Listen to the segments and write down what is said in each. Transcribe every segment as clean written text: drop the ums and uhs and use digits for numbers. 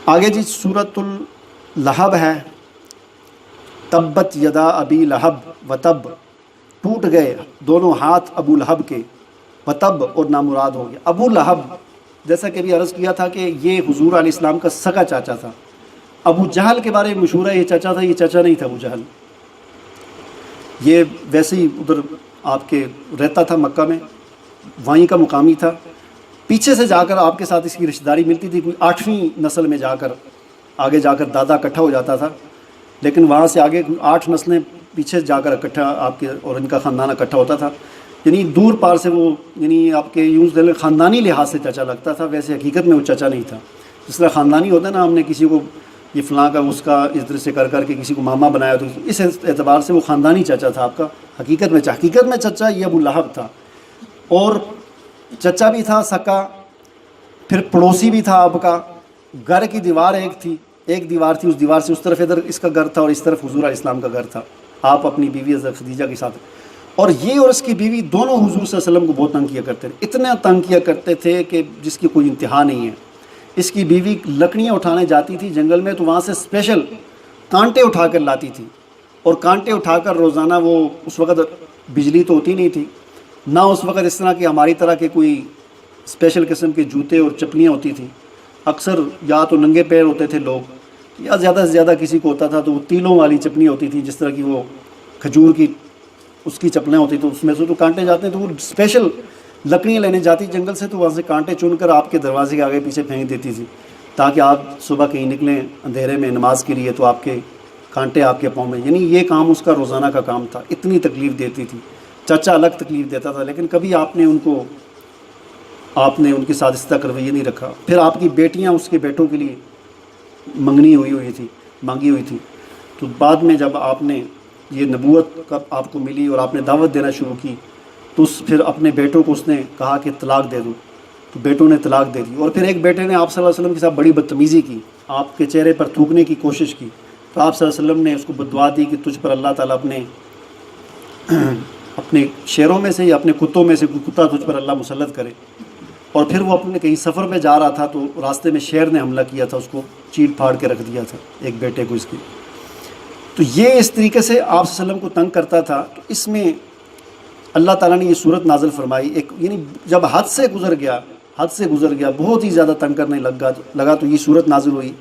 آگے جی سورۃ اللہب ہے، تبت یدا ابی لہب و تب، ٹوٹ گئے دونوں ہاتھ ابو لہب کے، و تب اور نامراد ہو گیا۔ ابو لہب جیسا کہ ابھی عرض کیا تھا کہ یہ حضور علیہ السلام کا سگا چاچا تھا۔ ابو جہل کے بارے میں مشہور ہے یہ چاچا تھا، یہ چاچا نہیں تھا ابو جہل، یہ ویسے ہی ادھر آپ کے رہتا تھا مکہ میں، وہیں کا مقامی تھا۔ پیچھے سے جا کر آپ کے ساتھ اس کی رشتہ داری ملتی تھی، کوئی 8ویں نسل میں جا کر آگے جا کر دادا اکٹھا ہو جاتا تھا، لیکن وہاں سے آگے 8 نسلیں پیچھے جا کر اکٹھا آپ کے اور ان کا خاندان اکٹھا ہوتا تھا، یعنی دور پار سے وہ، یعنی آپ کے یوں خاندانی لحاظ سے چچا لگتا تھا، ویسے حقیقت میں وہ چچا نہیں تھا۔ جس طرح خاندانی ہوتا ہے نا، ہم نے کسی کو یہ فلاں کا اس کا اس طرح سے کر کر کے کسی کو ماما بنایا، تو اس اعتبار سے وہ خاندانی چچا تھا آپ کا۔ حقیقت میں چچا یہ ابو لہب تھا، اور چچا بھی تھا سکا، پھر پڑوسی بھی تھا آپ کا۔ گھر کی دیوار ایک دیوار تھی، اس دیوار سے اس طرف ادھر اس کا گھر تھا اور اس طرف حضور علیہ السلام کا گھر تھا، آپ اپنی بیوی حضرت خدیجہ کے ساتھ۔ اور یہ اور اس کی بیوی دونوں حضور صلی اللہ علیہ وسلم کو بہت تنگ کیا کرتے تھے، اتنا تنگ کیا کرتے تھے کہ جس کی کوئی انتہا نہیں ہے۔ اس کی بیوی لکڑیاں اٹھانے جاتی تھی جنگل میں، تو وہاں سے اسپیشل کانٹے اٹھا کر لاتی تھی، اور کانٹے اٹھا کر روزانہ، وہ اس وقت بجلی تو ہوتی نہیں تھی، نہ اس وقت اس طرح کی ہماری طرح کے کوئی اسپیشل قسم کے جوتے اور چپلیاں ہوتی تھیں، اکثر یا تو ننگے پیر ہوتے تھے لوگ، یا زیادہ سے زیادہ کسی کو ہوتا تھا تو وہ تیلوں والی چپلیاں ہوتی تھیں، جس طرح کی وہ کھجور کی اس کی چپلیں ہوتی، تو اس میں سے تو کانٹے جاتے ہیں، تو وہ اسپیشل لکڑیاں لینے جاتی جنگل سے، تو وہاں سے کانٹے چن کر آپ کے دروازے کے آگے پیچھے پھینک دیتی تھی، تاکہ آپ صبح کہیں نکلیں اندھیرے میں نماز کے لیے تو آپ کے کانٹے آپ کے پاؤں میں، یعنی یہ کام اس کا روزانہ کا کام تھا۔ اتنی تکلیف دیتی تھی، چچا الگ تکلیف دیتا تھا، لیکن کبھی آپ نے ان کے ساتھ اس طرح کا رویہ نہیں رکھا۔ پھر آپ کی بیٹیاں اس کے بیٹوں کے لیے مانگی ہوئی تھی، تو بعد میں جب آپ نے یہ نبوت کب آپ کو ملی اور آپ نے دعوت دینا شروع کی، تو پھر اپنے بیٹوں کو اس نے کہا کہ طلاق دے دو، تو بیٹوں نے طلاق دے دی۔ اور پھر ایک بیٹے نے آپ صلی اللہ علیہ وسلم کے ساتھ بڑی بدتمیزی کی، آپ کے چہرے پر تھوکنے کی کوشش کی، تو آپ صلی اللہ علیہ وسلم نے اس کو بددعا دی کہ تجھ پر اللہ تعالیٰ اپنے شیروں میں سے یا اپنے کتوں میں سے کوئی کتا تجھ پر اللہ مسلط کرے۔ اور پھر وہ اپنے کہیں سفر پہ جا رہا تھا، تو راستے میں شیر نے حملہ کیا تھا، اس کو چیٹ پھاڑ کے رکھ دیا تھا ایک بیٹے کو اس کی۔ تو یہ اس طریقے سے آپ صلی اللہ علیہ وسلم کو تنگ کرتا تھا، تو اس میں اللہ تعالیٰ نے یہ صورت نازل فرمائی، یعنی جب حد سے گزر گیا بہت ہی زیادہ تنگ کرنے لگا تو یہ صورت نازل ہوئی،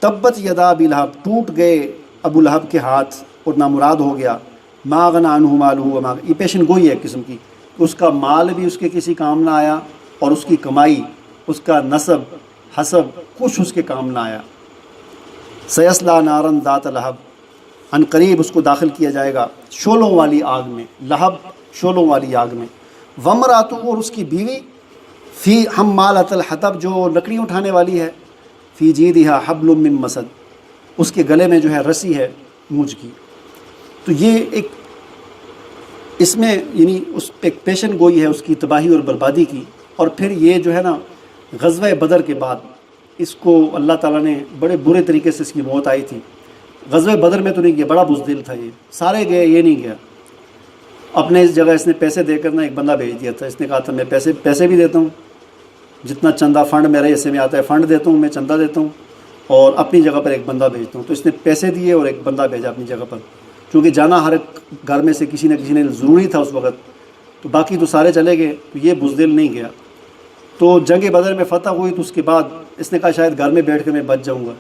تبت یدا ابی لہب، ٹوٹ گئے ابو لہب کے ہاتھ اور نامراد ہو گیا، ما اغنی عنہ مالہ وما، یہ پیشن گوئی ہے ایک قسم کی، اس کا مال بھی اس کے کسی کام نہ آیا، اور اس کی کمائی، اس کا نسب حسب کچھ اس کے کام نہ آیا۔ سیصلی نارا ذات لہب، ان قریب اس کو داخل کیا جائے گا شعلوں والی آگ میں، لہب شعلوں والی آگ میں، وامرأتہ، اور اس کی بیوی، فی حمالۃ الحطب، جو لکڑی اٹھانے والی ہے، فی جیدہا حبل من مسد، اس کے گلے میں جو ہے رسی ہے مونج کی۔ تو یہ ایک اس میں یعنی اس ایک پیشن گوئی ہے اس کی تباہی اور بربادی کی۔ اور پھر یہ جو ہے نا غزوہ بدر کے بعد اس کو اللہ تعالیٰ نے بڑے برے طریقے سے اس کی موت آئی تھی۔ غزوہ بدر میں تو نہیں گیا، بڑا بزدل تھا، یہ سارے گئے یہ نہیں گیا۔ اپنے اس جگہ اس نے پیسے دے کر نا ایک بندہ بھیج دیا تھا، اس نے کہا تھا میں پیسے بھی دیتا ہوں، جتنا چندہ فنڈ میرے حصے میں آتا ہے فنڈ دیتا ہوں، میں چندہ دیتا ہوں، اور اپنی جگہ پر ایک بندہ بھیجتا ہوں۔ تو اس نے پیسے دیے اور ایک بندہ بھیجا اپنی جگہ پر، کیونکہ جانا ہر ایک گھر میں سے کسی نہ کسی نے ضروری تھا اس وقت، تو باقی تو سارے چلے گئے، تو یہ بزدل نہیں گیا۔ تو جنگ بدر میں فتح ہوئی، تو اس کے بعد اس نے کہا شاید گھر میں بیٹھ کے میں بچ جاؤں گا۔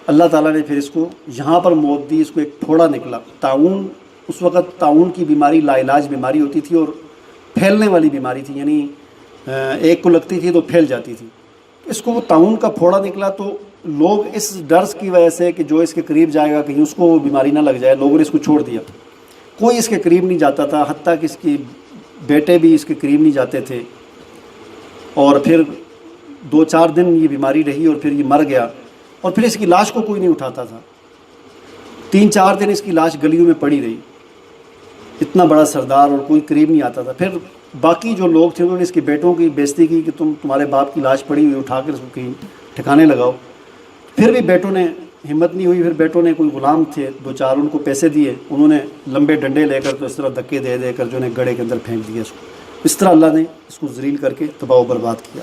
اللہ تعالیٰ نے پھر اس کو یہاں پر موت دی، اس کو ایک پھوڑا نکلا، طاعون، اس وقت طاعون کی بیماری لا علاج بیماری ہوتی تھی اور پھیلنے والی بیماری تھی، یعنی ایک کو لگتی تھی تو پھیل جاتی تھی۔ اس کو وہ طاعون کا پھوڑا نکلا، تو لوگ اس ڈر کی وجہ سے کہ جو اس کے قریب جائے گا کہیں اس کو وہ بیماری نہ لگ جائے، لوگوں نے اس کو چھوڑ دیا، کوئی اس کے قریب نہیں جاتا تھا، حتیٰ کہ اس کے بیٹے بھی اس کے قریب نہیں جاتے تھے۔ اور پھر 2-4 دن یہ بیماری رہی اور پھر یہ مر گیا، اور پھر اس کی لاش کو کوئی نہیں اٹھاتا تھا، 3-4 دن اس کی لاش گلیوں میں پڑی رہی، اتنا بڑا سردار، اور کوئی قریب نہیں آتا تھا۔ پھر باقی جو لوگ تھے انہوں نے اس کے بیٹوں کی بےزتی کی کہ تمہارے باپ کی لاش پڑی ہوئی، اٹھا کر اس کو کہیں ٹھکانے لگاؤ۔ پھر بھی بیٹوں نے ہمت نہیں ہوئی، پھر بیٹوں نے کوئی غلام تھے 2-4 ان کو پیسے دیے، انہوں نے لمبے ڈنڈے لے کر تو اس طرح دھکے دے کر جو ہے گڑھے کے اندر پھینک دیا اس کو۔ اس طرح اللہ نے اس کو ذلیل کر کے تباہ و برباد کیا۔